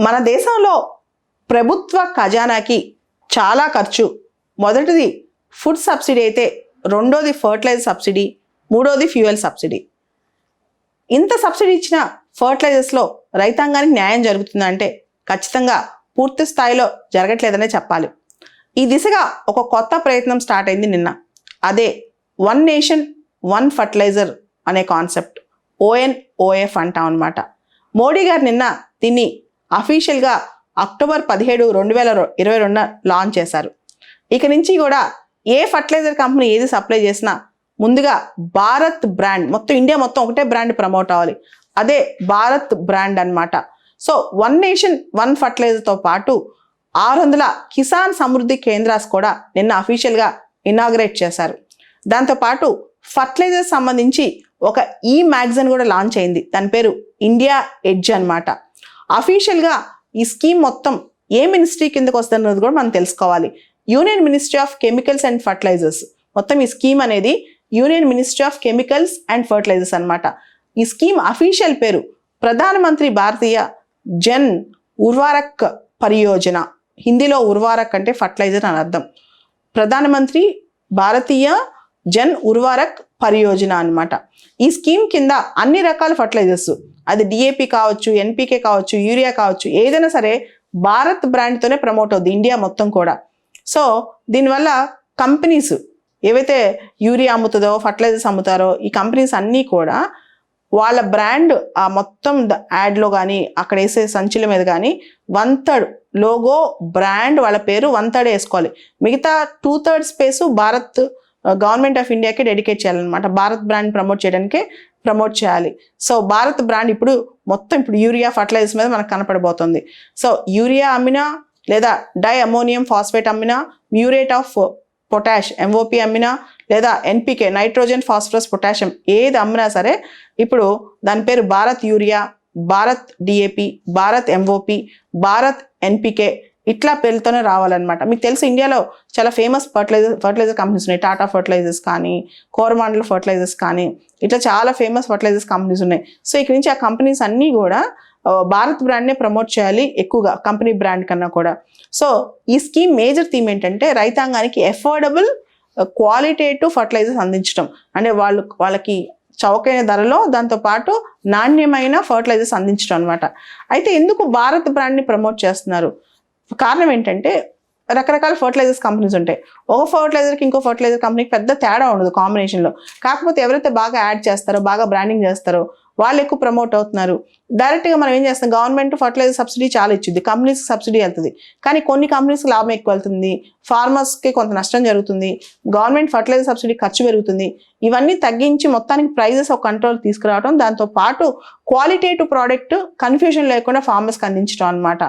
మన దేశంలో ప్రభుత్వ ఖజానాకి చాలా ఖర్చు. మొదటిది ఫుడ్ సబ్సిడీ అయితే, రెండోది ఫర్టిలైజర్ సబ్సిడీ, మూడోది ఫ్యూయల్ సబ్సిడీ. ఇంత సబ్సిడీ ఇచ్చిన ఫర్టిలైజర్స్లో రైతాంగానికి న్యాయం జరుగుతుందంటే ఖచ్చితంగా పూర్తి స్థాయిలో జరగట్లేదనే చెప్పాలి. ఈ దిశగా ఒక కొత్త ప్రయత్నం స్టార్ట్ అయింది నిన్న. అదే వన్ నేషన్ వన్ ఫర్టిలైజర్ అనే కాన్సెప్ట్, ONOF అంటాం అనమాట. మోడీ గారు నిన్న దీన్ని అఫీషియల్గా అక్టోబర్ 17, 2022 లాంచ్ చేశారు. ఇక నుంచి కూడా ఏ ఫర్టిలైజర్ కంపెనీ ఏది సప్లై చేసినా ముందుగా భారత్ బ్రాండ్, మొత్తం ఇండియా మొత్తం ఒకటే బ్రాండ్ ప్రమోట్ అవ్వాలి. అదే భారత్ బ్రాండ్ అన్నమాట. సో వన్ నేషన్ వన్ ఫర్టిలైజర్తో పాటు 600 కిసాన్ సమృద్ధి కేంద్రాస్ కూడా నిన్న అఫీషియల్గా ఇనాగ్రేట్ చేశారు. దాంతోపాటు ఫర్టిలైజర్ సంబంధించి ఒక మ్యాగజైన్ కూడా లాంచ్ అయింది. దాని పేరు ఇండియా ఎడ్జ్ అనమాట. అఫీషియల్గా ఈ స్కీమ్ మొత్తం ఏ మినిస్ట్రీ కిందకు వస్తున్నది కూడా మనం తెలుసుకోవాలి. Union ministry of chemicals and fertilizers. మొత్తం ఈ స్కీమ్ అనేది union ministry of chemicals and fertilizers అనమాట. ఈ స్కీమ్ అఫీషియల్ పేరు ప్రధానమంత్రి భారతీయ జన్ ఉర్వారక్ పరియోజన. హిందీలో ఉర్వారక్ అంటే ఫర్టిలైజర్ అని అర్థం. ప్రధానమంత్రి భారతీయ జన్ ఉర్వారక్ పరియోజన అనమాట. ఈ స్కీమ్ కింద అన్ని రకాల ఫర్టిలైజర్స్, అది DAP కావచ్చు, NPK కావచ్చు, యూరియా కావచ్చు, ఏదైనా సరే భారత్ బ్రాండ్తోనే ప్రమోట్ అవుద్ది ఇండియా మొత్తం కూడా. సో దీనివల్ల కంపెనీస్ ఏవైతే యూరియా అమ్ముతుందో, ఫర్టిలైజర్స్ అమ్ముతారో, ఈ కంపెనీస్ అన్నీ కూడా వాళ్ళ బ్రాండ్ ఆ మొత్తం యాడ్లో కానీ అక్కడ వేసే సంచుల మీద కానీ 1/3 లోగో బ్రాండ్ వాళ్ళ పేరు 1/3 వేసుకోవాలి. మిగతా 2/3 స్పేసు భారత్ గవర్నమెంట్ ఆఫ్ ఇండియాకి డెడికేట్ చేయాలన్నమాట. భారత్ బ్రాండ్ ప్రమోట్ చేయడానికే ప్రమోట్ చేయాలి. సో భారత్ బ్రాండ్ ఇప్పుడు యూరియా ఫర్టిలైజర్స్ మీద మనకు కనపడబోతుంది. సో యూరియా అమ్మినా, లేదా డై అమోనియం ఫాస్ఫేట్ అమ్మినా, మ్యూరేట్ ఆఫ్ పొటాష్ MOP అమ్మినా, లేదా NPK నైట్రోజన్ ఫాస్ఫరస్ పొటాషియం ఏది అమ్మినా సరే ఇప్పుడు దాని పేరు Bharat urea, Bharat DAP, Bharat MOP, Bharat NPK ఇట్లా పేరుతోనే రావాలన్నమాట. మీకు తెలుసు ఇండియాలో చాలా ఫేమస్ ఫర్టిలైజర్ కంపెనీస్ ఉన్నాయి. టాటా ఫర్టిలైజర్స్ కానీ, కోరమాండల్ ఫర్టిలైజర్స్ కానీ, ఇట్లా చాలా ఫేమస్ ఫర్టిలైజర్స్ కంపెనీస్ ఉన్నాయి. సో ఇక్కడ నుంచి ఆ కంపెనీస్ అన్నీ కూడా భారత్ బ్రాండ్నే ప్రమోట్ చేయాలి ఎక్కువగా, కంపెనీ బ్రాండ్ కన్నా కూడా. సో ఈ స్కీమ్ మేజర్ థీమ్ ఏంటంటే రైతాంగానికి ఎఫోర్డబుల్ క్వాలిటేటివ్ ఫర్టిలైజర్స్ అందించడం. అంటే వాళ్ళకి చౌకైన ధరలో, దాంతోపాటు నాణ్యమైన ఫర్టిలైజర్స్ అందించడం అనమాట. అయితే ఎందుకు భారత్ బ్రాండ్ని ప్రమోట్ చేస్తున్నారు? కారణం ఏంటంటే రకరకాల ఫర్టిలైజర్స్ కంపెనీస్ ఉంటాయి. ఒక ఫర్టిలైజర్కి ఇంకో ఫర్టిలైజర్ కంపెనీకి పెద్ద తేడా ఉండదు కాంబినేషన్లో. కాకపోతే ఎవరైతే బాగా యాడ్ చేస్తారో, బాగా బ్రాండింగ్ చేస్తారో వాళ్ళు ఎక్కువ ప్రమోట్ అవుతున్నారు. డైరెక్ట్గా మనం ఏం చేస్తాం, గవర్నమెంట్ ఫర్టిలైజర్ సబ్సిడీ చాలా ఇచ్చింది, కంపెనీస్కి సబ్సిడీ వెళ్తుంది. కానీ కొన్ని కంపెనీస్కి లాభం ఎక్కువ వెళ్తుంది, ఫార్మర్స్కి కొంత నష్టం జరుగుతుంది, గవర్నమెంట్ ఫర్టిలైజర్ సబ్సిడీ ఖర్చు పెరుగుతుంది. ఇవన్నీ తగ్గించి మొత్తానికి ప్రైజెస్ ఒక కంట్రోల్ తీసుకురావడం, దాంతోపాటు క్వాలిటేటివ్ ప్రోడక్ట్ కన్ఫ్యూజన్ లేకుండా ఫార్మర్స్కి అందించడం అనమాట.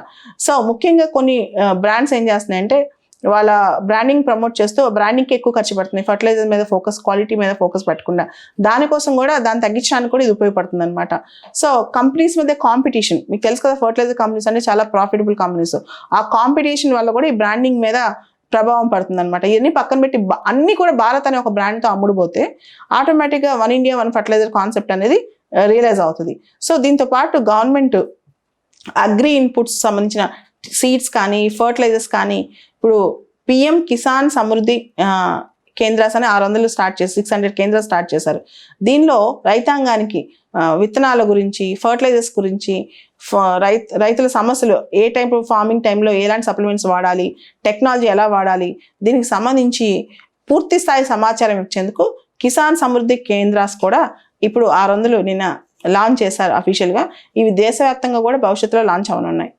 సో ముఖ్యంగా కొన్ని బ్రాండ్స్ ఏం చేస్తున్నాయంటే వాళ్ళ బ్రాండింగ్ ప్రమోట్ చేస్తూ బ్రాండింగ్కి ఎక్కువ ఖర్చు పడుతుంది, ఫర్టిలైజర్ మీద ఫోకస్, క్వాలిటీ మీద ఫోకస్ పెట్టకుండా. దానికోసం కూడా దాన్ని తగ్గించడానికి కూడా ఇది ఉపయోగపడుతుంది అనమాట. సో కంపెనీస్ మీద కాంపిటీషన్, మీకు తెలుసు కదా ఫర్టిలైజర్ కంపెనీస్ అంటే చాలా ప్రాఫిటబుల్ కంపెనీస్. ఆ కాంపిటీషన్ వల్ల కూడా ఈ బ్రాండింగ్ మీద ప్రభావం పడుతుంది అనమాట. ఇవన్నీ పక్కన పెట్టి అన్ని కూడా భారత్ అనే ఒక బ్రాండ్తో అమ్ముడుపోతే ఆటోమేటిక్గా one India one fertilizer concept అనేది రియలైజ్ అవుతుంది. సో దీంతో పాటు గవర్నమెంట్ అగ్రి ఇన్పుట్స్ సంబంధించిన సీడ్స్ కానీ, ఫర్టిలైజర్స్ కానీ, ఇప్పుడు PM కిసాన్ సమృద్ధి కేంద్రాస్ అని 600 స్టార్ట్ చేసి 600 కేంద్రాలు స్టార్ట్ చేశారు. దీనిలో రైతాంగానికి విత్తనాల గురించి, ఫర్టిలైజర్స్ గురించి, రైతుల సమస్యలు, ఏ టైప్ ఫార్మింగ్ టైంలో ఎలాంటి సప్లిమెంట్స్ వాడాలి, టెక్నాలజీ ఎలా వాడాలి, దీనికి సంబంధించి పూర్తి స్థాయి సమాచారం ఇచ్చేందుకు కిసాన్ సమృద్ధి కేంద్రాస్ కూడా ఇప్పుడు 600 నిన్న లాంచ్ చేశారు అఫీషియల్గా. ఇవి దేశవ్యాప్తంగా కూడా భవిష్యత్తులో లాంచ్ అవనున్నాయి.